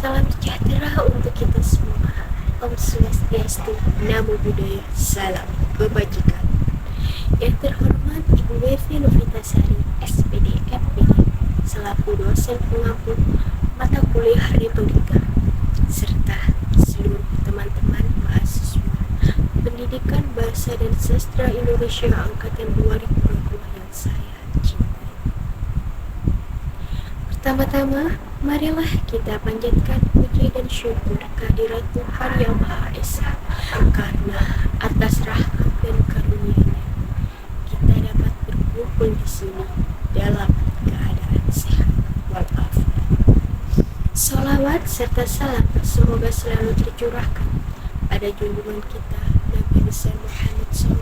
Salam sejahtera untuk kita semua. Om Swastiastu, Namo Buddhaya, Salam Kebajikan. Yang terhormat Ibu Wevi Novitasari, SPD MPD, selaku dosen pengampu mata kuliah Retorika, serta seluruh teman-teman mahasiswa Pendidikan Bahasa dan Sastra Indonesia Angkatan 2020 yang saya cintai. Pertama-tama, marilah kita panjatkan puji dan syukur kehadirat Tuhan Yang Maha Esa, karena atas rahmat dan karunia-Nya kita dapat berkumpul di sini dalam keadaan sehat walafiat. Sholawat serta salam semoga selalu tercurahkan pada junjungan kita Nabi besar Muhammad SAW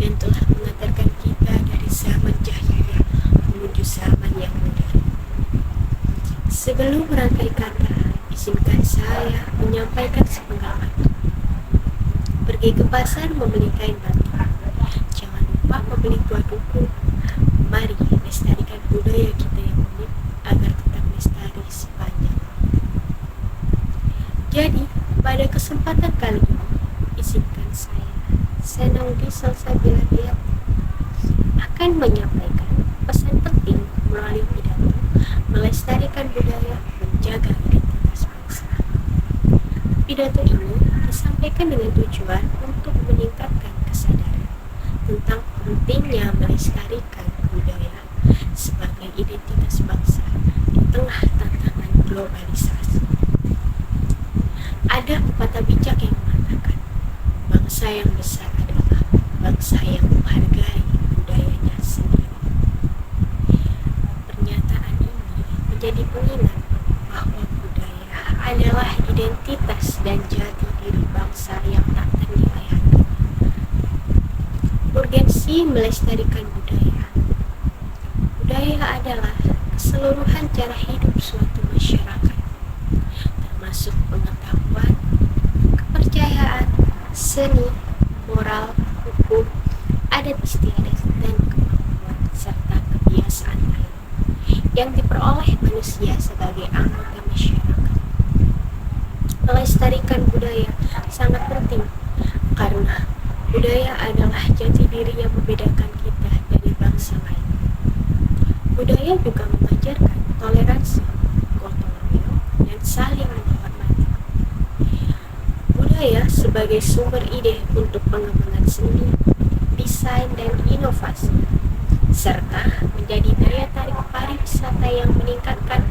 yang telah mengantarkan kita dari zaman jahiliyah menuju zaman yang modern. Sebelum merangkai kata, izinkan saya menyampaikan sepenggal batu. Pergi ke pasar membeli kain batik. Jangan lupa membeli buah duku. Mari lestarikan budaya kita yang unik agar tetap lestari sepanjang. Jadi, pada kesempatan kali ini, izinkan saya, Senaudi Salsabila akan menyampaikan pesan penting melalui pidato melestarikan budaya, menjaga identitas bangsa. Pidato ini disampaikan dengan tujuan untuk meningkatkan kesadaran tentang pentingnya melestarikan budaya sebagai identitas bangsa di tengah tantangan globalisasi. Ada pepatah bijak yang mengatakan, bangsa yang besar adalah bangsa yang menghargai budayanya sendiri. Pernyataan ini menjadi pengingat bahwa budaya adalah identitas dan jati diri bangsa yang tak ternilai harganya. Urgensi melestarikan budaya. Budaya adalah keseluruhan cara hidup suatu masyarakat, termasuk pengetahuan, kepercayaan, seni, moral, hukum, adat istiadat, dan kemampuan serta kebiasaan lain yang diperoleh manusia sebagai anggota masyarakat. Melestarikan budaya sangat penting karena budaya adalah jati diri yang membedakan kita dari bangsa lain. Budaya juga mengajarkan toleransi, gotong royong, dan saling menghormati. Budaya sebagai sumber ide untuk pengembangan seni, desain, dan inovasi, serta menjadi daya tarik pariwisata yang meningkatkan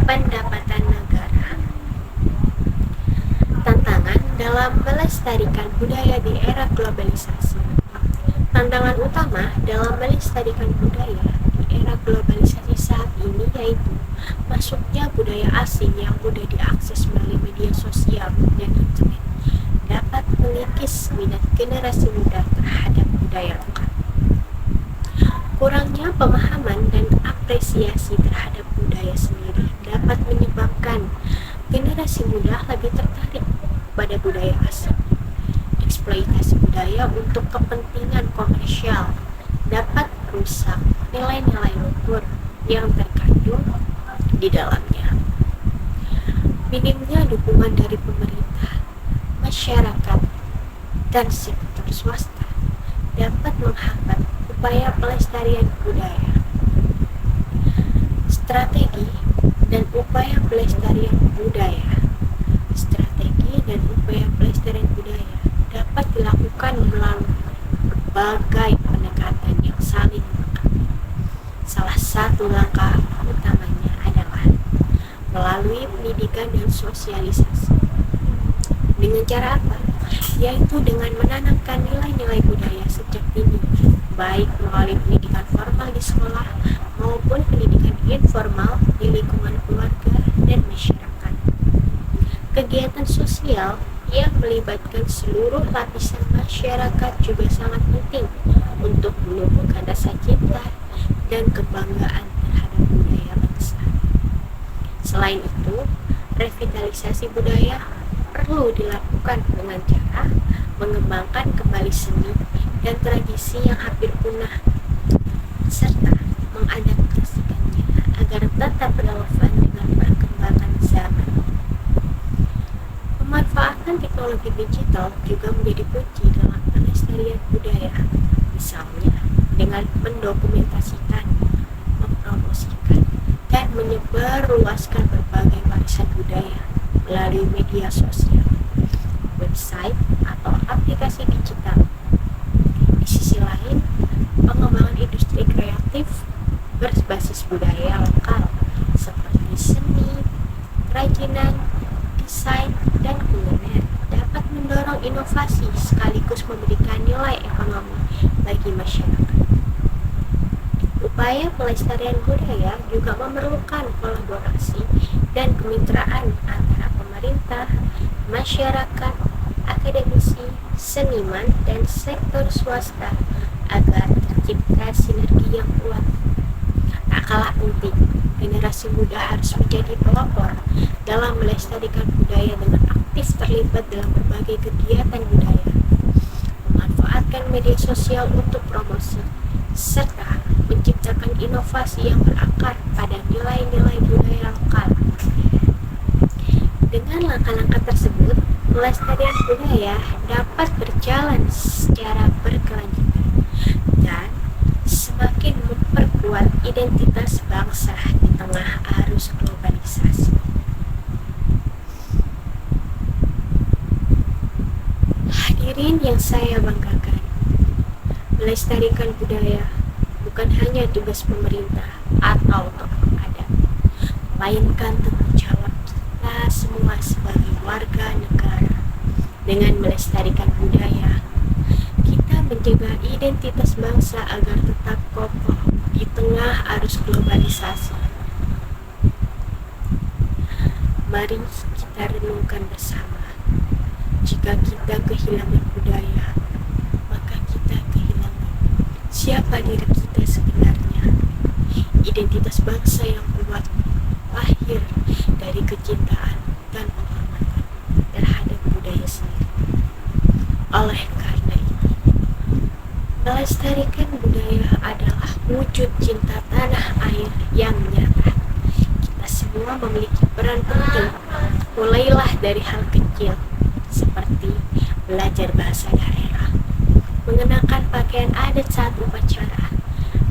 pendapatan negara. Tantangan dalam melestarikan budaya di era globalisasi. Tantangan utama dalam melestarikan budaya di era globalisasi saat ini yaitu masuknya budaya asing yang mudah diakses melalui media sosial dan internet dapat mengikis minat generasi muda terhadap budaya lokal. Kurangnya pemahaman dan apresiasi terhadap budaya sendiri dapat menyebabkan generasi muda lebih tertarik pada budaya asing. Eksploitasi budaya untuk kepentingan komersial dapat merusak nilai-nilai luhur yang terkandung di dalamnya. Minimnya dukungan dari pemerintah, masyarakat, dan sektor swasta dapat menghambat upaya pelestarian budaya. Strategi dan upaya pelestarian budaya. Strategi dan upaya pelestarian budaya dapat dilakukan melalui berbagai pendekatan yang saling melengkapi. Salah satu langkah utamanya adalah melalui pendidikan dan sosialisasi. Dengan cara apa? Yaitu dengan menanamkan nilai-nilai budaya sejak dini, baik melalui pendidikan formal di sekolah maupun pendidikan informal di lingkungan keluarga dan masyarakat. Kegiatan sosial yang melibatkan seluruh lapisan masyarakat juga sangat penting untuk menumbuhkan rasa cinta dan kebanggaan terhadap budaya bangsa. Selain itu, revitalisasi budaya perlu dilakukan dengan cara mengembangkan kembali seni dan tradisi yang hampir punah, serta mengadaptasikannya agar tetap relevan dengan perkembangan teknologi digital juga menjadi kunci dalam pelestarian budaya. Misalnya, dengan mendokumentasikan, mempromosikan, dan menyebarluaskan berbagai warisan budaya melalui media sosial, website, atau aplikasi digital. Di sisi lain, pengembangan industri kreatif berbasis budaya lokal seperti seni, kerajinan, desain, dan kuliner dapat mendorong inovasi sekaligus memberikan nilai ekonomi bagi masyarakat. Upaya pelestarian budaya juga memerlukan kolaborasi dan kemitraan antara pemerintah, masyarakat, akademisi, seniman, dan sektor swasta agar tercipta sinergi yang kuat. Tak kalah penting, generasi muda harus menjadi pelopor dalam melestarikan budaya dengan aktif terlibat dalam berbagai kegiatan budaya, memanfaatkan media sosial untuk promosi, serta menciptakan inovasi yang berakar pada nilai-nilai budaya lokal. Dengan langkah-langkah tersebut, pelestarian budaya dapat berjalan secara berkelanjutan dan semakin memperkuat identitas bangsa di tengah arus globalisasi. Hadirin yang saya banggakan, melestarikan budaya bukan hanya tugas pemerintah atau tokoh adat, melainkan tanggung jawab kita semua sebagai warga negara. Dengan melestarikan budaya, kita menjaga identitas bangsa agar tetap kokoh di tengah arus globalisasi. Mari kita renungkan bersama. Jika kita kehilangan budaya, maka kita kehilangan siapa diri kita sebenarnya. Identitas bangsa yang kuat lahir dari kecintaan dan penghormatan terhadap budaya sendiri. Oleh karena itu, melestarikan budaya adalah wujud cinta tanah air yang nyata. Kita semua memiliki peran penting, mulailah dari hal kecil seperti belajar bahasa daerah, mengenakan pakaian adat saat upacara,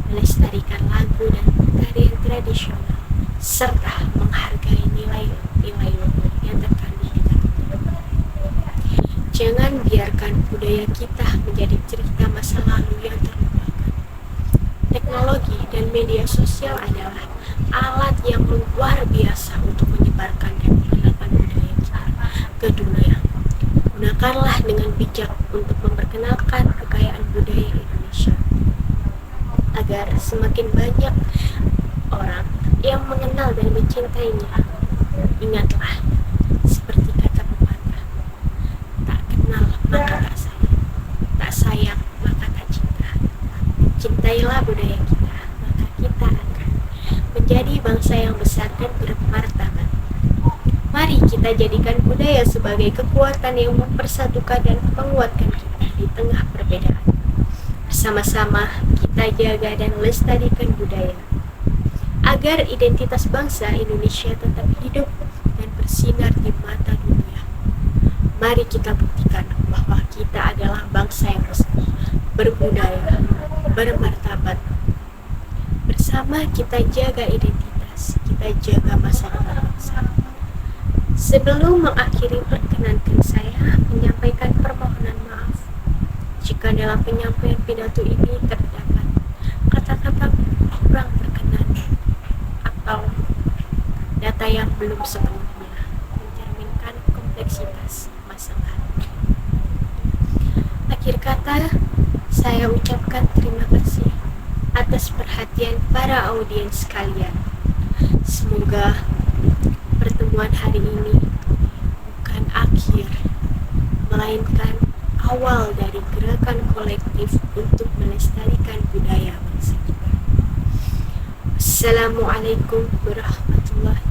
melestarikan lagu dan tarian tradisional, serta menghargai nilai-nilai luhur yang terkandung di dalamnya. Jangan biarkan budaya kita menjadi cerita masa lalu yang terlupakan. Teknologi dan media sosial adalah alat yang luar biasa untuk menyebarkan dan mengenalkan budaya kita ke dunia. Gunakanlah dengan bijak untuk memperkenalkan kekayaan budaya Indonesia, agar semakin banyak orang yang mengenal dan mencintainya. Ingatlah, seperti kata pepatah, tak kenal maka tak sayang, tak sayang maka tak cinta. Cintailah budaya kita, maka kita akan menjadi bangsa yang besar dan bermartabat. Mari kita jadikan budaya sebagai kekuatan yang mempersatukan dan menguatkan kita di tengah perbedaan. Bersama-sama kita jaga dan lestarikan budaya, agar identitas bangsa Indonesia tetap hidup dan bersinar di mata dunia. Mari kita buktikan bahwa kita adalah bangsa yang besar, berbudaya, bermartabat. Bersama kita jaga identitas, kita jaga masa depan bangsa. Sebelum mengakhiri, perkenankan saya menyampaikan permohonan maaf jika dalam penyampaian pidato ini terdapat kata-kata kurang berkenan atau data yang belum sepenuhnya mencerminkan kompleksitas masalah. Akhir kata, saya ucapkan terima kasih atas perhatian para audiens sekalian. Semoga pertemuan hari ini bukan akhir, melainkan awal dari gerakan kolektif untuk melestarikan budaya bangsa kita. Assalamualaikum warahmatullahi